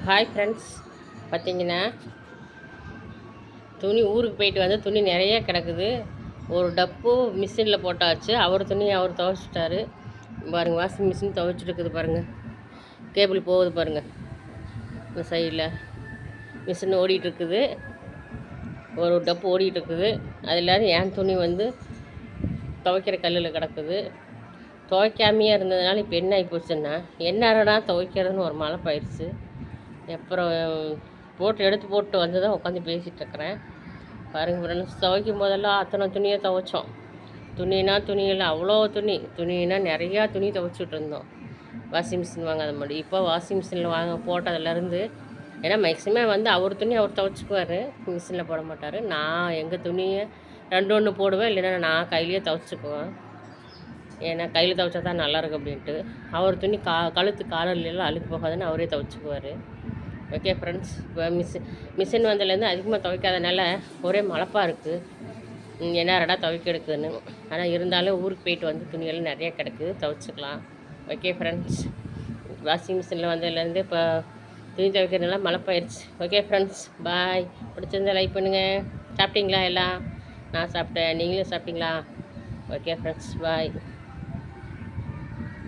Hi friends, பார்த்தீங்கன்னா துணி ஊருக்கு போயிட்டு வந்து துணி நிறைய கிடக்குது. ஒரு டப்பு மிஷினில் போட்டாச்சு. அவர் துணியை அவர் துவைச்சிட்டாரு பாருங்கள். வாஷிங் மிஷின் துவைச்சிட்டு இருக்குது பாருங்கள். கேபிள் போகுது பாருங்கள். இந்த சைடில் மிஷின் ஓடிட்டுருக்குது. ஒரு டப்பு ஓடிட்டுருக்குது. அது இல்லாத என் துணி வந்து துவைக்கிற கல்லில் கிடக்குது. துவைக்காமையே இருந்ததுனால இப்போ என்ன ஆகி போச்சுன்னா, என்னடா துவைக்கிறதுன்னு ஒரு மழை போயிடுச்சு. அப்புறம் எடுத்து போட்டு வந்து தான் உட்காந்து பேசிகிட்டு இருக்கிறேன் பாருங்கள் ஃப்ரெண்ட்ஸ். துவைக்கும் போதெல்லாம் அத்தனை துணியை துவைச்சோம். துணியில் அவ்வளோ துணினா நிறையா துணி துவைச்சிட்டு இருந்தோம். வாஷிங் மிஷின் வாங்காத மாதிரி இப்போ வாஷிங் மிஷினில் போட்டதுலேருந்து, ஏன்னா மேக்ஸிமம் வந்து அவர் துணி அவர் துவைச்சிக்குவார், மிஷினில் போட மாட்டார். நான் எங்கள் துணியை 2 போடுவேன், இல்லைன்னா நான் கையிலேயே துவைச்சிக்குவேன். ஏன்னா கையில் துவைச்சா தான் நல்லாயிருக்கும் அப்படின்ட்டு. அவர் துணி கழுத்து காலெல்லாம் அழுக்கு போகாதுன்னு அவரே துவைச்சிக்குவார். ஓகே ஃப்ரெண்ட்ஸ், இப்போ மிஷின் வந்ததுலேருந்து அதிகமாக துவைக்காதனால ஒரே மழப்பாக இருக்குது. என்னடா துவைக்க எடுக்குதுன்னு. ஆனால் இருந்தாலும் ஊருக்கு போயிட்டு வந்து துணியெல்லாம் நிறையா கிடக்குது, துவைச்சிக்கலாம். ஓகே ஃப்ரெண்ட்ஸ், வாஷிங் மிஷினில் வந்ததுலேருந்து இப்போ துணி துவைக்கிறதுனால மழப்பாயிருச்சு. ஓகே ஃப்ரெண்ட்ஸ், பாய். பிடிச்சிருந்தா லைக் பண்ணுங்கள். சாப்பிட்டீங்களா எல்லாம்? நான் சாப்பிட்டேன், நீங்களும் சாப்பிட்டீங்களா? ஓகே ஃப்ரெண்ட்ஸ், பாய்.